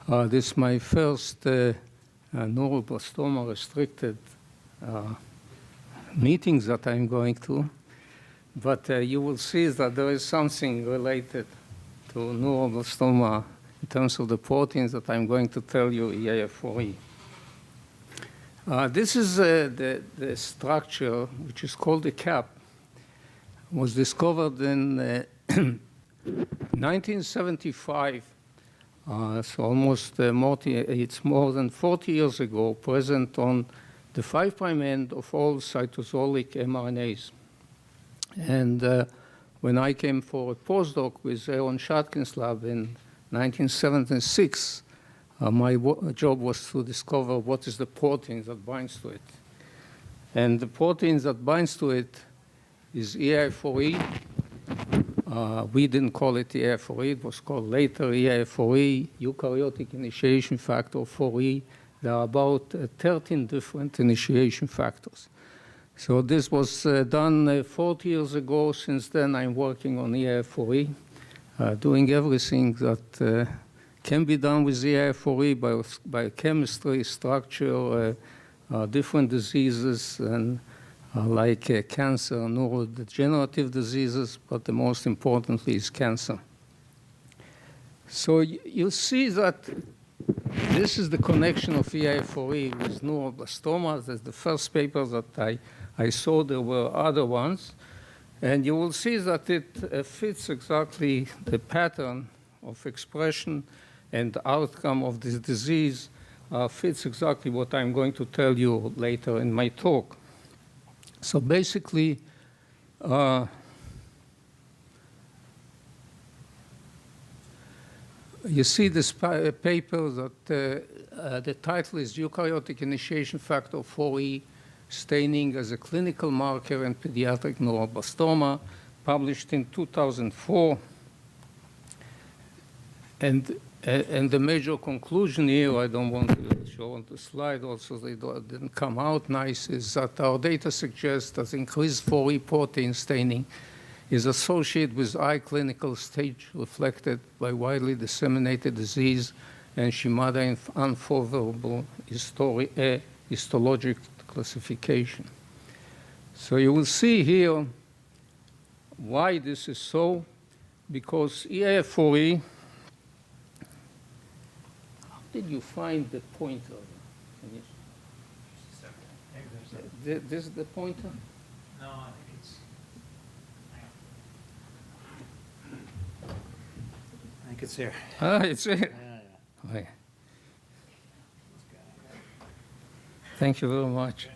This is my first neuroblastoma restricted meetings that I'm going to. But you will see that there is something related to neuroblastoma in terms of the proteins that I'm going to tell you, EAF4E. This is the structure, which is called the cap. It was discovered in 1975, so almost it's more than 40 years ago, present on the 5' end of all cytosolic mRNAs. And when I came for a postdoc with Aaron Shatkin's lab in 1976, my job was to discover what is the protein that binds to it. And the protein that binds to it is EAF4E. We didn't call it EAF4E. It was called later EAF4E, eukaryotic initiation factor 4E. There are about 13 different initiation factors. So this was done 40 years ago. Since then, I'm working on EAF4E, doing everything that can be done with EAF4E by biochemistry, structure, different diseases, and like cancer, neurodegenerative diseases, but the most importantly is cancer. So you see that this is the connection of EAF4E with neuroblastoma. That's the first paper that I saw. There were other ones. And you will see that it fits exactly the pattern of expression and outcome of this disease fits exactly what I'm going to tell you later in my talk. So basically, you see this paper that the title is Eukaryotic Initiation Factor 4E Staining as a Clinical Marker in Pediatric Neuroblastoma, published in 2004. And the major conclusion here, I don't want to show on the slide, also they didn't come out nice, is that our data suggests that increased 4E protein staining is associated with high clinical stage reflected by widely disseminated disease and Shimada unfavorable histologic classification. So you will see here why this is so, because EAF4E, how did you find the pointer? This is the pointer? No, I think it's, I think it's here. Ah, it's here. Yeah. Okay. Thank you very much.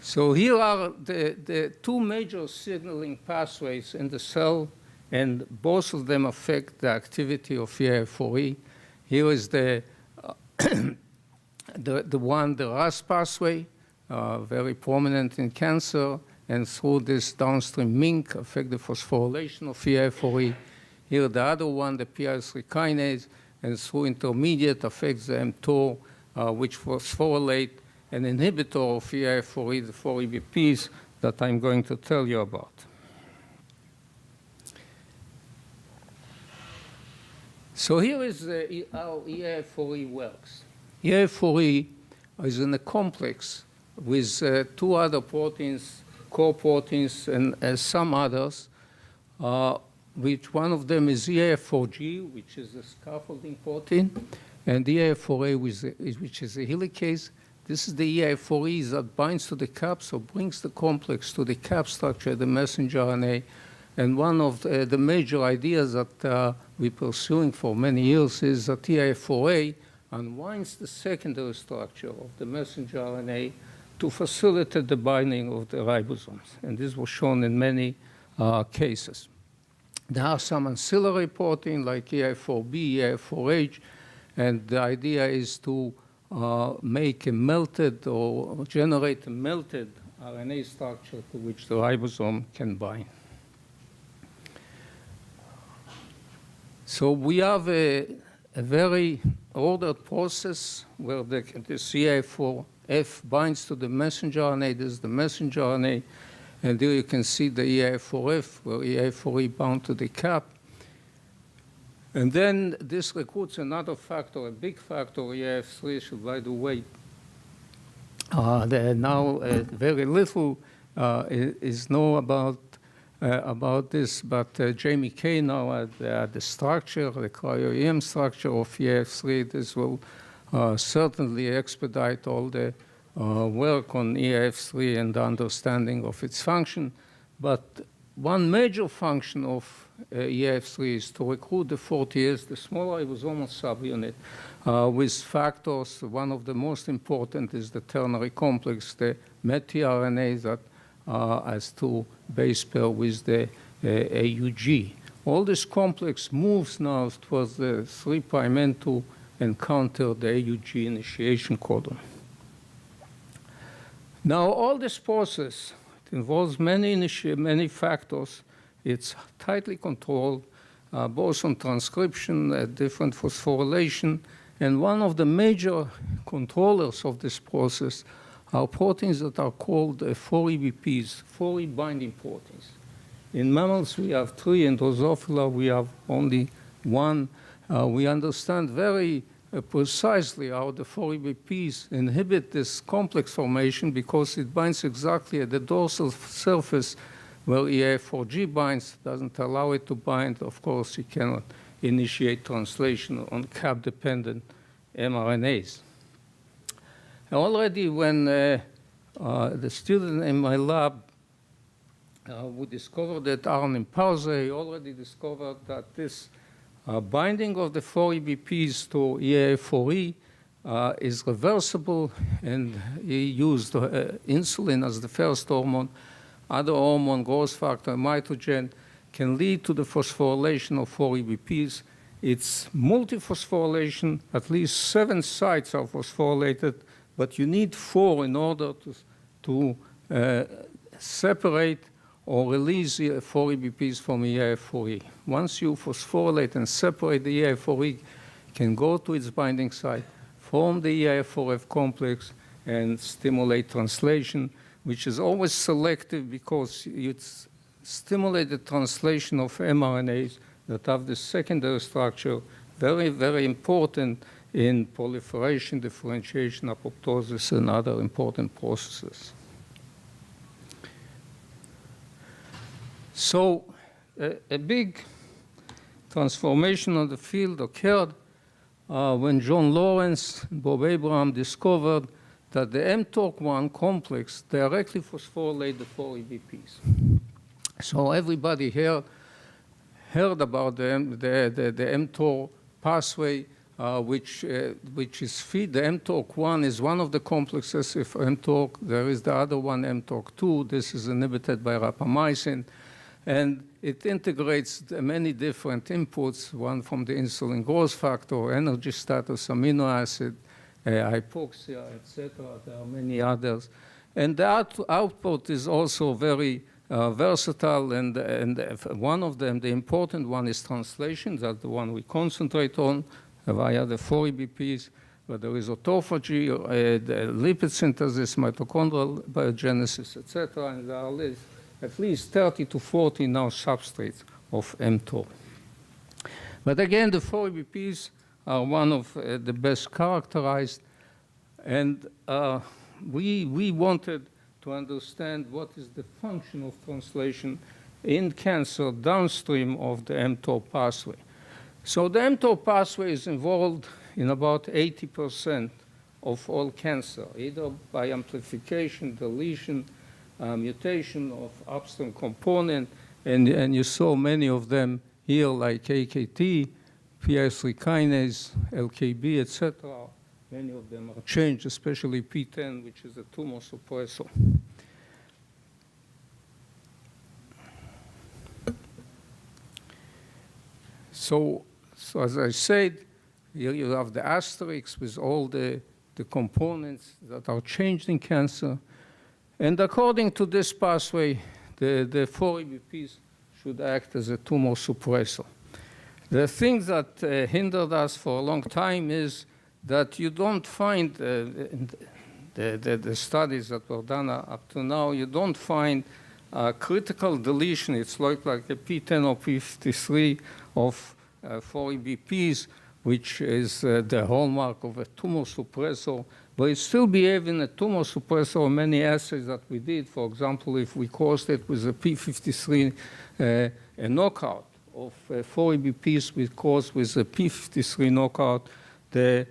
So here are the two major signaling pathways in the cell, and both of them affect the activity of EAF4E. Here is the the RAS pathway, very prominent in cancer, and through this downstream MINC affect the phosphorylation of EAF4E. Here the other one, the PI3 kinase, and through intermediate affects the mTOR, which phosphorylate an inhibitor of EAF4E, the 4EBPs, that I'm going to tell you about. So here is how EAF4E works. EAF4E is in a complex with two other proteins, core proteins, and some others, which one of them is EAF4G, which is a scaffolding protein, and EAF4A, which is a helicase. This is the EAF4E that binds to the cap, so brings the complex to the cap structure, the messenger RNA. And one of the major ideas that we're pursuing for many years is that EAF4A unwinds the secondary structure of the messenger RNA to facilitate the binding of the ribosomes. And this was shown in many cases. There are some ancillary proteins like EAF4B, EAF4H, and the idea is to make a melted or generate a melted RNA structure to which the ribosome can bind. So we have a very ordered process where the EAF4F binds to the messenger RNA. This is the messenger RNA. And there you can see the EAF4F, where EAF4E bound to the cap. And then this recruits another factor, a big factor, EAF3, so by the way, there now very little is known about this, but Jamie Kay now at the structure, the cryo-EM structure of EAF3, this will certainly expedite all the work on EAF3 and the understanding of its function. But one major function of EAF3 is to recruit the 40S, the small ribosomal subunit, with factors. One of the most important is the ternary complex, the methRNA that has two base pair with the AUG. All this complex moves now towards the 3' end to encounter the AUG initiation codon. Now, all this process, it involves many factors. It's tightly controlled, both on transcription, different phosphorylation, and one of the major controllers of this process are proteins that are called 4-EBPs, 4E binding proteins. In mammals, we have 3. In Drosophila, we have only 1. We understand very precisely how the 4-EBPs inhibit this complex formation because it binds exactly at the dorsal surface where EAF4G binds, doesn't allow it to bind. Of course, you cannot initiate translation on cap-dependent mRNAs. Already when the student in my lab who discovered that RNA pause, he already discovered that this binding of the 4-EBPs to EAF4E is reversible, and he used insulin as the first hormone. Other hormone, growth factor, mitogen, can lead to the phosphorylation of 4-EBPs. It's multiphosphorylation. At least 7 sites are phosphorylated, but you need 4 in order to separate or release 4-EBPs from EAF4E. Once you phosphorylate and separate the EAF4E, can go to its binding site, form the EAF4F complex, and stimulate translation, which is always selective because it's stimulate the translation of mRNAs that have the secondary structure, very, very important in proliferation, differentiation, apoptosis, and other important processes. So a big transformation of the field occurred when John Lawrence and Bob Abraham discovered that the mTORC1 complex directly phosphorylates the 4-EBPs. So everybody here heard about the mTOR pathway, which is feed. The mTORC1 is one of the complexes. If mTORC, there is the other one, mTORC2. This is inhibited by rapamycin. And it integrates many different inputs, one from the insulin growth factor, energy status, amino acid, hypoxia, etc. There are many others. And the output is also very versatile, and one of them, the important one, is translation. That's the one we concentrate on via the 4-EBPs, but there is autophagy, the lipid synthesis, mitochondrial biogenesis, etc. And there are at least 30 to 40 now substrates of mTOR. But again, the 4-EBPs are one of the best characterized, and we wanted to understand what is the function of translation in cancer downstream of the mTOR pathway. So the mTOR pathway is involved in about 80% of all cancer, either by amplification, deletion, mutation of upstream component, and you saw many of them here, like AKT, PI3 kinase, LKB, etc. Many of them are changed, especially P10, which is a tumor suppressor. So as I said, here you have the asterisk with all the components that are changed in cancer. And according to this pathway, the 4-EBPs should act as a tumor suppressor. The thing that hindered us for a long time is that you don't find, the studies that were done up to now, you don't find critical deletion. It's like a P10 or P53 of 4-EBPs, which is the hallmark of a tumor suppressor, but it still behaves in a tumor suppressor. Many assays that we did, for example, if we crossed it with a p53 a knockout of 4-EBPs we crossed with a p53 knockout, they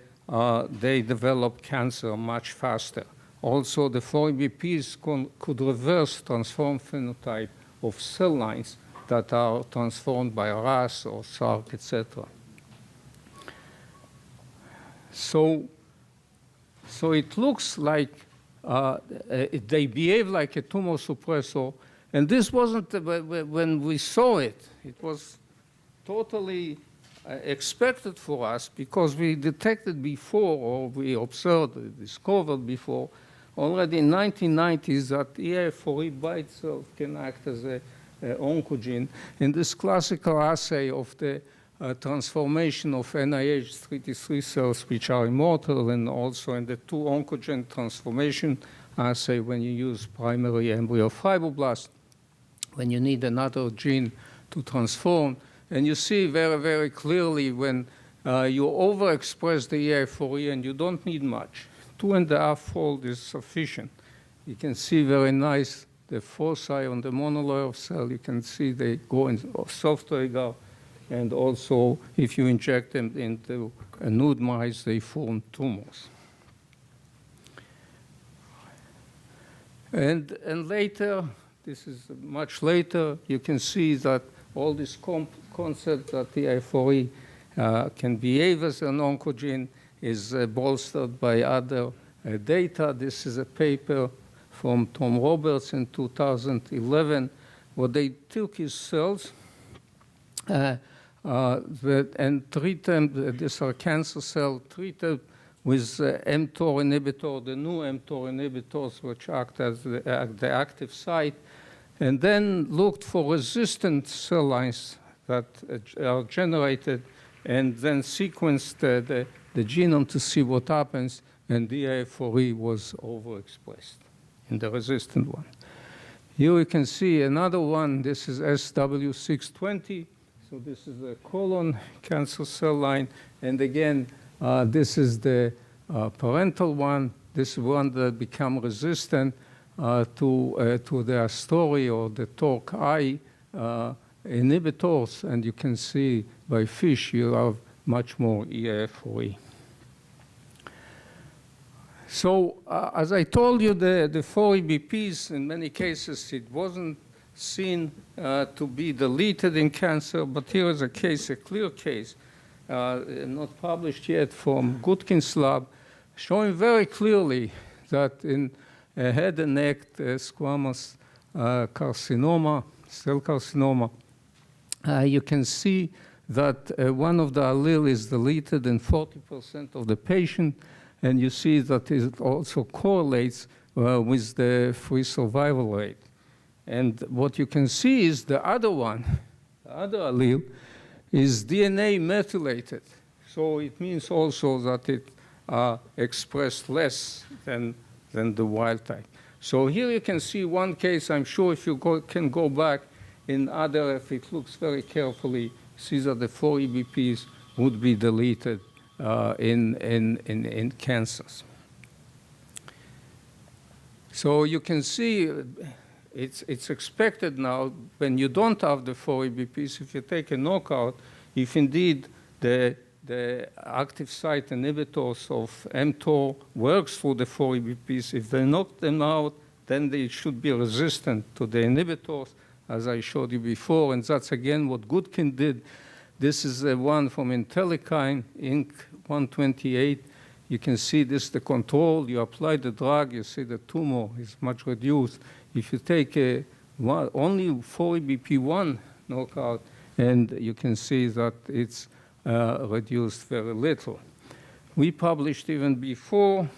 develop cancer much faster. Also, the 4-EBPs could reverse transform phenotype of cell lines that are transformed by RAS or SARC, etc. So it looks like they behave like a tumor suppressor, and this wasn't when we saw it. It was totally expected for us because we detected before, or we observed, discovered before, already in 1990s that EA4E by itself can act as a oncogene. In this classical assay of the transformation of NIH-33 cells, which are immortal, and also in the two oncogene transformation assay when you use primary embryo fibroblast, when you need another gene to transform. And you see very, very clearly when you overexpress the EA4E and you don't need much. 2.5-fold is sufficient. You can see very nice the foci on the monolayer cell. You can see they go in soft agar, and also if you inject them into nude mice, they form tumors. And later, this is much later, you can see that all this concept that the EA4E can behave as an oncogene is bolstered by other data. This is a paper from Tom Roberts in 2011, where they took his cells and treat them, these are cancer cells, treated with mTOR inhibitor, the new mTOR inhibitors, which act as the active site, and then looked for resistant cell lines that are generated, and then sequenced the genome to see what happens, and DA4E was overexpressed in the resistant one. Here you can see another one. This is SW620. So this is a colon cancer cell line. And again, this is the parental one. This is one that become resistant to the Astori or the TORC-I inhibitors. And you can see by FISH you have much more EA4E. So as I told you, the 4-EBPs, in many cases, it wasn't seen to be deleted in cancer, but here is a case, a clear case, not published yet, from Gutkin's lab, showing very clearly that in head and neck squamous carcinoma, cell carcinoma, you can see that one of the allele is deleted in 40% of the patient, and you see that it also correlates with the free survival rate. And what you can see is the other one, the other allele, is DNA methylated. So it means also that it expressed less than the wild type. So here you can see one case. I'm sure if you can go back in other, if it looks very carefully, see that the 4-EBPs would be deleted in cancers. So you can see it's expected now when you don't have the 4-EBPs, if you take a knockout, if indeed the active site inhibitors of mTOR works for the 4-EBPs, if they knock them out, then they should be resistant to the inhibitors, as I showed you before, and that's again what Gutkin did. This is one from Intellikine, Inc. 128. You can see this, the control. You apply the drug, you see the tumor is much reduced. If you take only 4-EBP1 knockout, and you can see that it's reduced very little. We published even before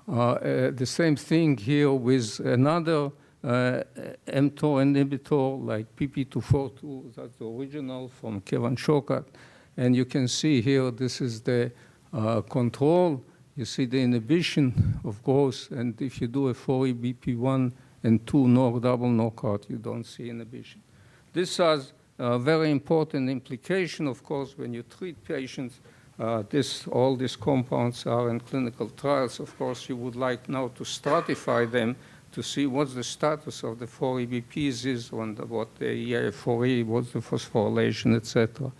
the same thing here with another mTOR inhibitor like PP242, that's the original from Kevin Shokat. And you can see here, this is the control. You see the inhibition of growth, and if you do a 4-EBP1 and 2 double knockout, you don't see inhibition. This has very important implication, of course, when you treat patients. All these compounds are in clinical trials. Of course, you would like now to stratify them to see what's the status of the 4 EBPs is, and what the EAF4E, what's the phosphorylation, etc.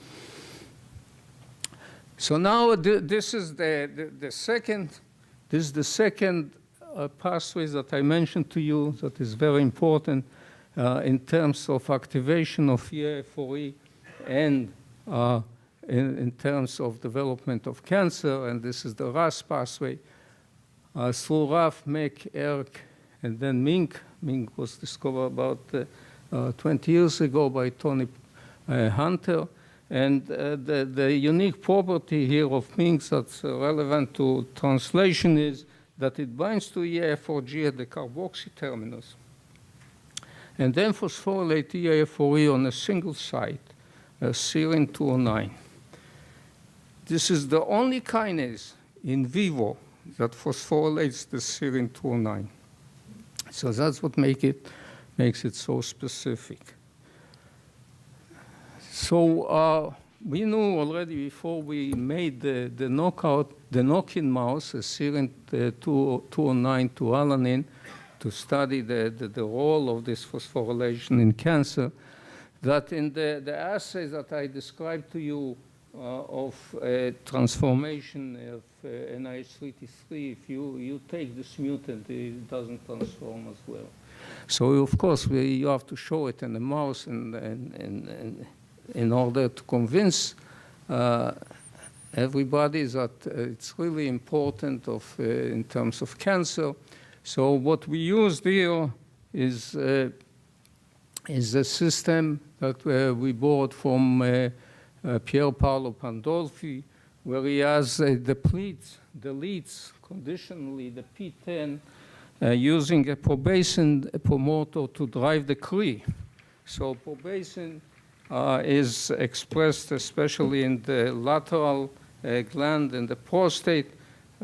So now this is the second pathway that I mentioned to you that is very important in terms of activation of EAF4E and in terms of development of cancer, and this is the RAS pathway. Through RAF, MEK, ERK, and then MINC. MINC was discovered about 20 years ago by Tony Hunter. And the unique property here of MINC that's relevant to translation is that it binds to EAF4G at the carboxy terminus, and then phosphorylate EAF4E on a single site, serine 209. This is the only kinase in vivo that phosphorylates the serine 209. So that's what makes it so specific. So we knew already before we made the knock-in mouse, a serine 209 to alanine, to study the role of this phosphorylation in cancer, that in the assay that I described to you of transformation of NIH3T3, if you take this mutant, it doesn't transform as well. So of course you have to show it in the mouse and in order to convince everybody that it's really important in terms of cancer. So what we used here is a system that we bought from Pier Paolo Pandolfi, where he has deletes conditionally the P10 using a probacin promoter to drive the Cre. So probacin is expressed especially in the lateral gland and the prostate.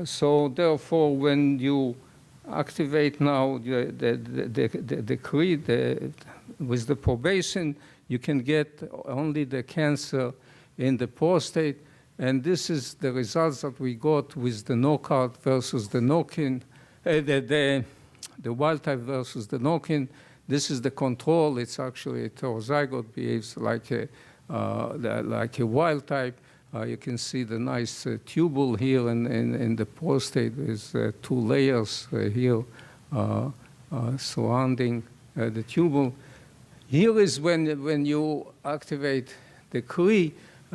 So therefore, when you activate now the Cre with the probacin, you can get only the cancer in the prostate. And this is the results that we got with the knockout versus the knock-in, the wild type versus the knock-in. This is the control. It's actually a heterozygote, behaves like a wild type. You can see the nice tubule here in the prostate with 2 layers here surrounding the tubule. Here is when you activate the Cre,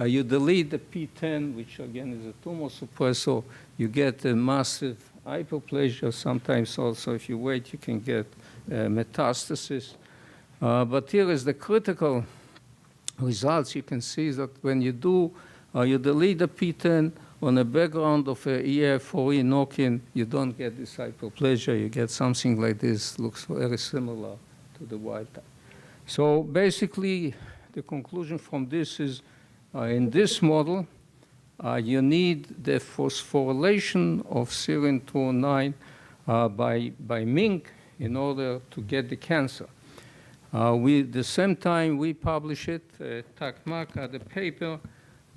you delete the P10, which again is a tumor suppressor. You get a massive hyperplasia. Sometimes also, if you wait, you can get metastasis. But here is the critical results. You can see that when you do, you delete the P10 on a background of a EAF4E knock-in, you don't get this hyperplasia. You get something like this, looks very similar to the wild type. So basically, the conclusion from this is, in this model, you need the phosphorylation of serine 209 by MINC in order to get the cancer. The same time we published it, Takmak had a paper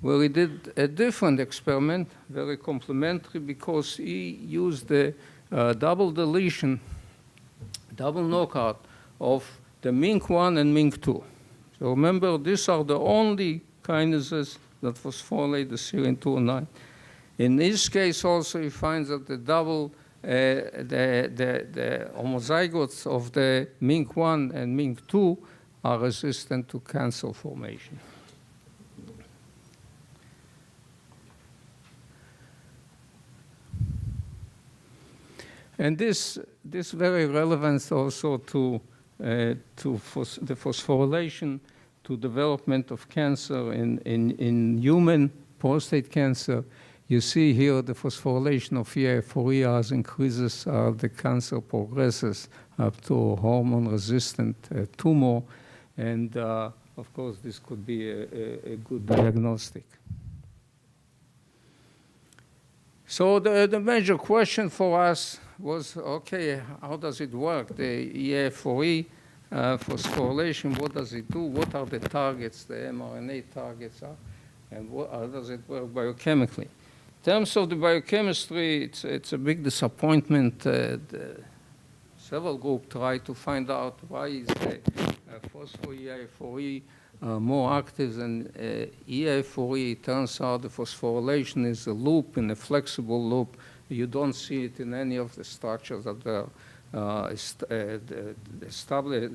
where he did a different experiment, very complementary, because he used the double deletion, double knockout of the MINC1 and MINC2. So remember, these are the only kinases that phosphorylate the serine 209. In this case also, he finds that the double, the homozygotes of the MINC1 and MINC2 are resistant to cancer formation. And this very relevant also to the phosphorylation to development of cancer in human prostate cancer. You see here the phosphorylation of EAF4E as increases, the cancer progresses up to hormone-resistant tumor. And of course, this could be a good diagnostic. So the major question for us was, okay, how does it work? The EAF4E phosphorylation, what does it do? What are the targets, the mRNA targets are, and how does it work biochemically? In terms of the biochemistry, it's a big disappointment. Several groups try to find out why is the phospho-EI4E more active than EI4E. It turns out the phosphorylation is a loop, in a flexible loop. You don't see it in any of the structures that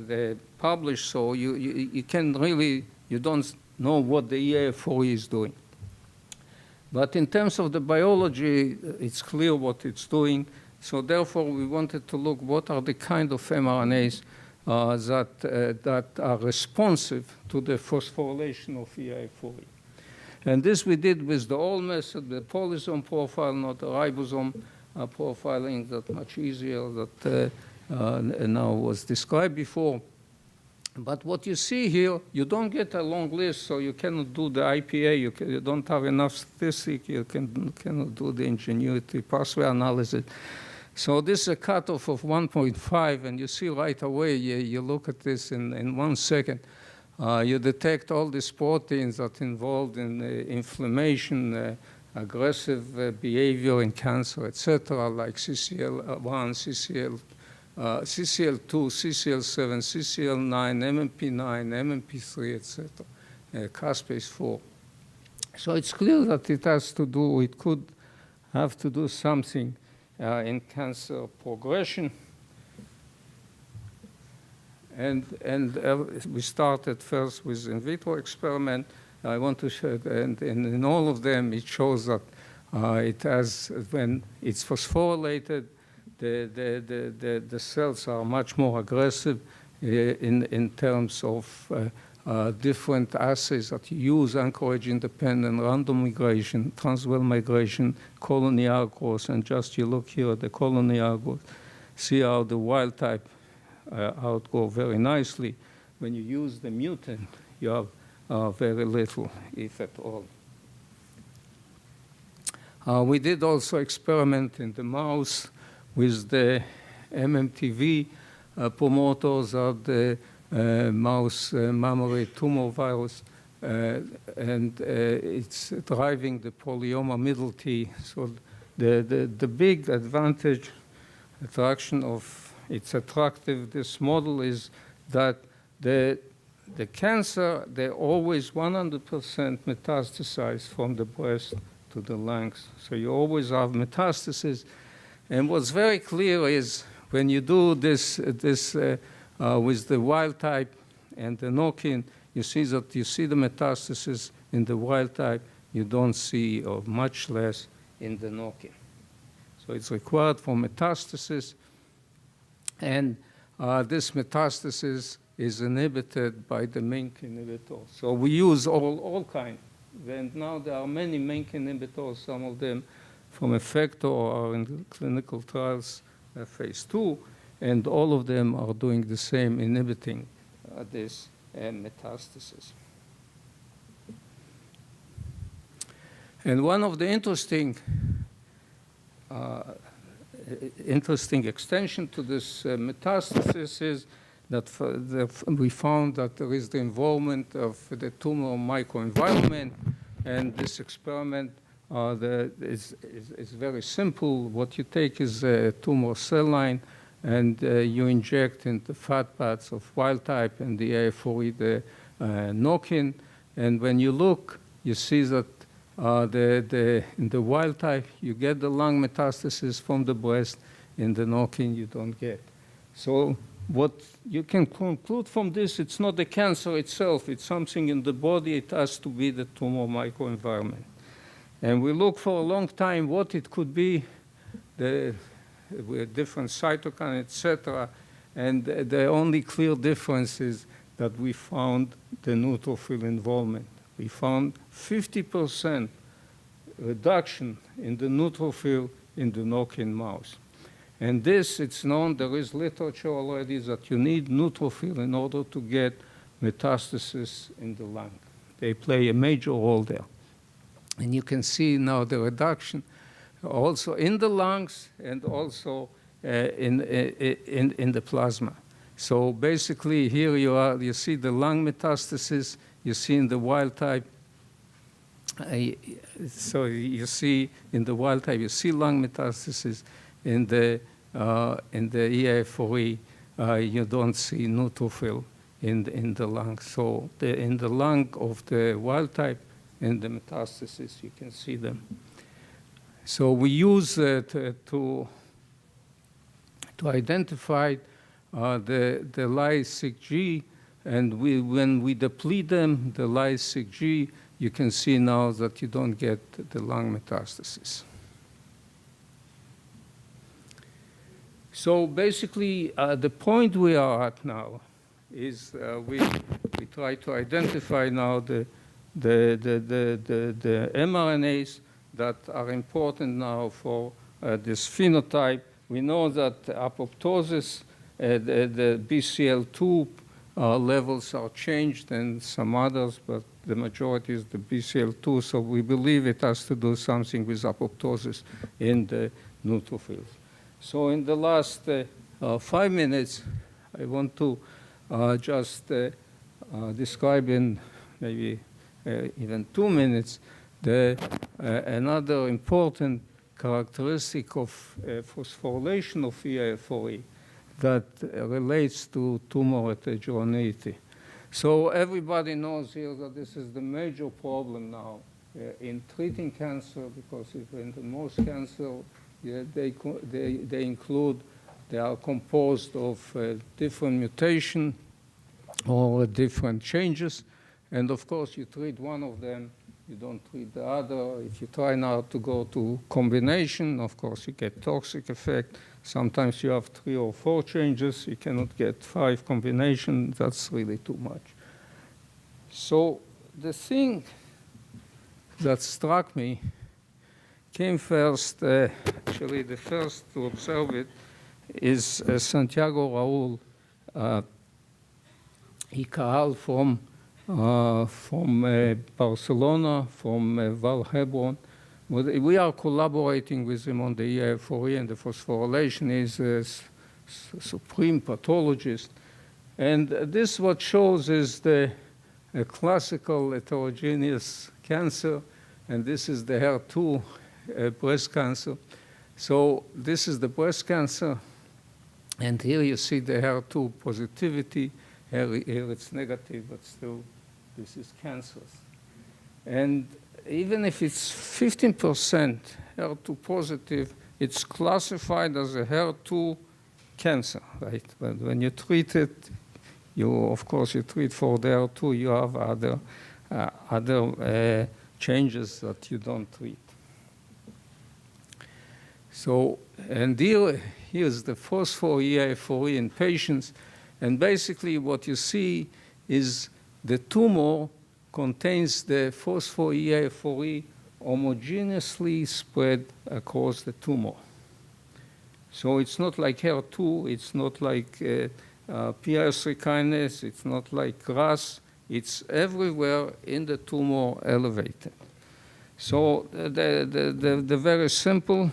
they published, so you can really, you don't know what the EI4E is doing. But in terms of the biology, it's clear what it's doing. So therefore, we wanted to look what are the kind of mRNAs that are responsive to the phosphorylation of EI4E. And this we did with the old method, the polysome profile, not the ribosome profiling, that much easier, that now was described before. But what you see here, you don't get a long list, so you cannot do the IPA, you don't have enough statistics, you cannot do the ingenuity pathway analysis. So this is a cutoff of 1.5, and you see right away, you look at this in 1 second, you detect all these proteins that are involved in inflammation, aggressive behavior in cancer, etc., like CCL1, CCL2, CCL7, CCL9, MMP9, MMP3, etc., caspase-4. So it's clear that it has to do, it could have to do something in cancer progression. And we started first with in vitro experiment. I want to show, and in all of them, it shows that it has, when it's phosphorylated, the cells are much more aggressive in terms of different assays that you use, anchorage-independent, random migration, transwell migration, colony outgrowth, and just you look here at the colony outgrowth, see how the wild type outgrow very nicely. When you use the mutant, you have very little, if at all. We did also experiment in the mouse with the MMTV promoters of the mouse mammary tumor virus, and it's driving the polyoma middle T. So the big advantage, attraction of it's attractive, this model is that the cancer, they always 100% metastasize from the breast to the lungs. So you always have metastasis. And what's very clear is when you do this with the wild type and the knock-in, you see that you see the metastasis in the wild type, you don't see, or much less, in the knock-in. So it's required for metastasis, and this metastasis is inhibited by the MINC inhibitor. So we use all kinds. And now there are many MINC inhibitors, some of them from Effector or in clinical trials, phase 2, and all of them are doing the same, inhibiting this metastasis. And one of the interesting extension to this metastasis is that we found that there is the involvement of the tumor microenvironment, and this experiment is very simple. What you take is a tumor cell line, and you inject in the fat pads of wild type and the EI4E, the knock-in, and when you look, you see that in the wild type, you get the lung metastasis from the breast. In the knock-in, you don't get. So what you can conclude from this, it's not the cancer itself, it's something in the body, it has to be the tumor microenvironment. And we look for a long time what it could be, with different cytokines, etc. And the only clear difference is that we found the neutrophil involvement. We found 50% reduction in the neutrophil in the knock-in mouse. And this, it's known, there is literature already that you need neutrophil in order to get metastasis in the lung. They play a major role there. And you can see now the reduction also in the lungs and also in the plasma. So basically here you see the lung metastasis, you see in the wild type, so you see in the wild type, you see lung metastasis. In the EA4E, you don't see neutrophil in the lung. So in the lung of the wild type, in the metastasis, you can see them. So we use to identify the Lys6G, and when we deplete them, the Lys6G, you can see now that you don't get the lung metastasis. So basically, the point we are at now is we try to identify now the mRNAs that are important now for this phenotype. We know that apoptosis, the BCL2 levels are changed and some others, but the majority is the BCL2, so we believe it has to do something with apoptosis in the neutrophils. So in the last 5 minutes, I want to just describe in maybe even 2 minutes another important characteristic of phosphorylation of EA4E that relates to tumor heterogeneity. So everybody knows here that this is the major problem now in treating cancer, because in the most cancer, they are composed of different mutation or different changes. And of course, you treat one of them, you don't treat the other. If you try now to go to combination, of course, you get toxic effect. Sometimes you have 3 or 4 changes. You cannot get 5 combinations. That's really too much. So the thing that struck me came first, actually the first to observe it is Santiago Raul y Cajal from Barcelona, from Val Hebron. We are collaborating with him on the EA4E, and the phosphorylation is a supreme pathologist. And this what shows is the classical heterogeneous cancer, and this is the HER2 breast cancer. So this is the breast cancer, and here you see the HER2 positivity. Here it's negative, but still this is cancerous. And even if it's 15% HER2 positive, it's classified as a HER2 cancer, right? But when you treat it, of course, you treat for the HER2, you have other changes that you don't treat. So, and here's the phospho-EA4E in patients. And basically what you see is the tumor contains the phospho-EA4E homogeneously spread across the tumor. So it's not like HER2, it's not like PI3 kinase, it's not like RAS, it's everywhere in the tumor elevated. So the very simple,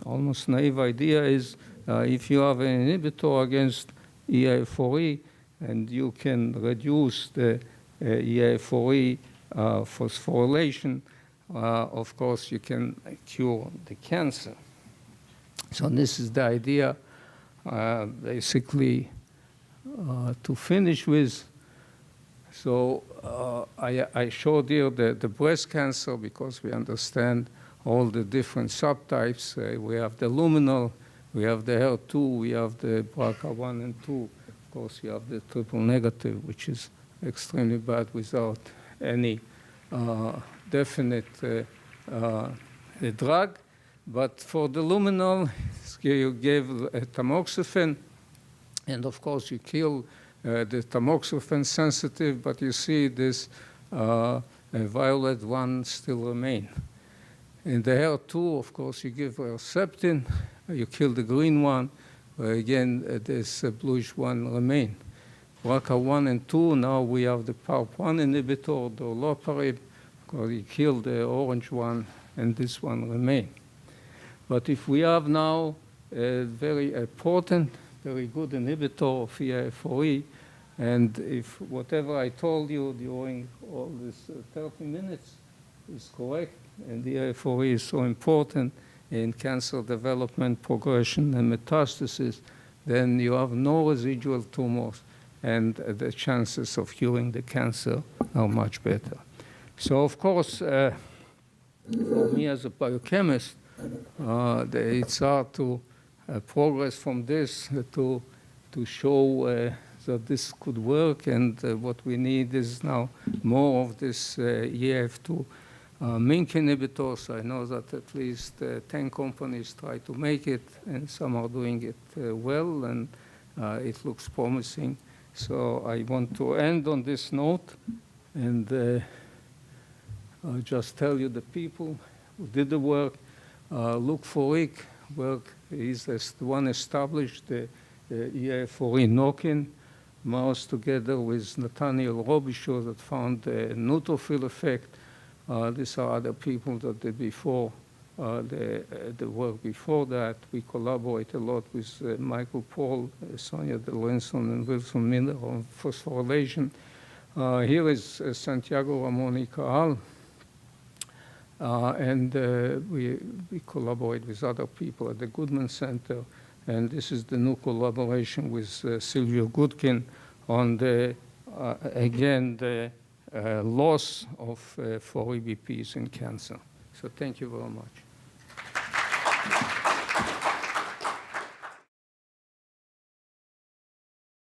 almost naive idea is if you have an inhibitor against EA4E and you can reduce the EA4E phosphorylation, of course you can cure the cancer. So this is the idea basically to finish with. So I showed here the breast cancer because we understand all the different subtypes. We have the luminal, we have the HER2, we have the BRCA1 and 2. Of course, you have the triple negative, which is extremely bad without any definite drug. But for the luminal, you give tamoxifen, and of course you kill the tamoxifen sensitive, but you see this violet one still remain. In the HER2, of course, you give Herceptin, you kill the green one, again, this bluish one remain. BRCA1 and 2, now we have the PARP1 inhibitor, the olaparib, because you kill the orange one, and this one remain. But if we have now a very potent very good inhibitor of EIF4E. And if whatever I told you during all this 30 minutes is correct, and the EIF4E is so important in cancer development, progression, and metastasis, then you have no residual tumors, and the chances of curing the cancer are much better. So, of course, for me as a biochemist, it's hard to progress from this to show that this could work, and what we need is now more of this EF2 MINC inhibitors. I know that at least 10 companies try to make it, and some are doing it well, and it looks promising. So I want to end on this note, and I'll just tell you the people who did the work. Look for Rick. Work is the one established the EIF4E knock-in mouse together with Nathaniel Robichaud that found the neutrophil effect. These are other people that did before the work before that. We collaborate a lot with Michael Paul, Sonia Delenson, and Wilson Miller on phosphorylation. Here is Santiago Ramon y Cajal. And we collaborate with other people at the Goodman Center. And this is the new collaboration with Silvio Goodkin on the, again, the loss of 4-EBPs in cancer. So thank you very much.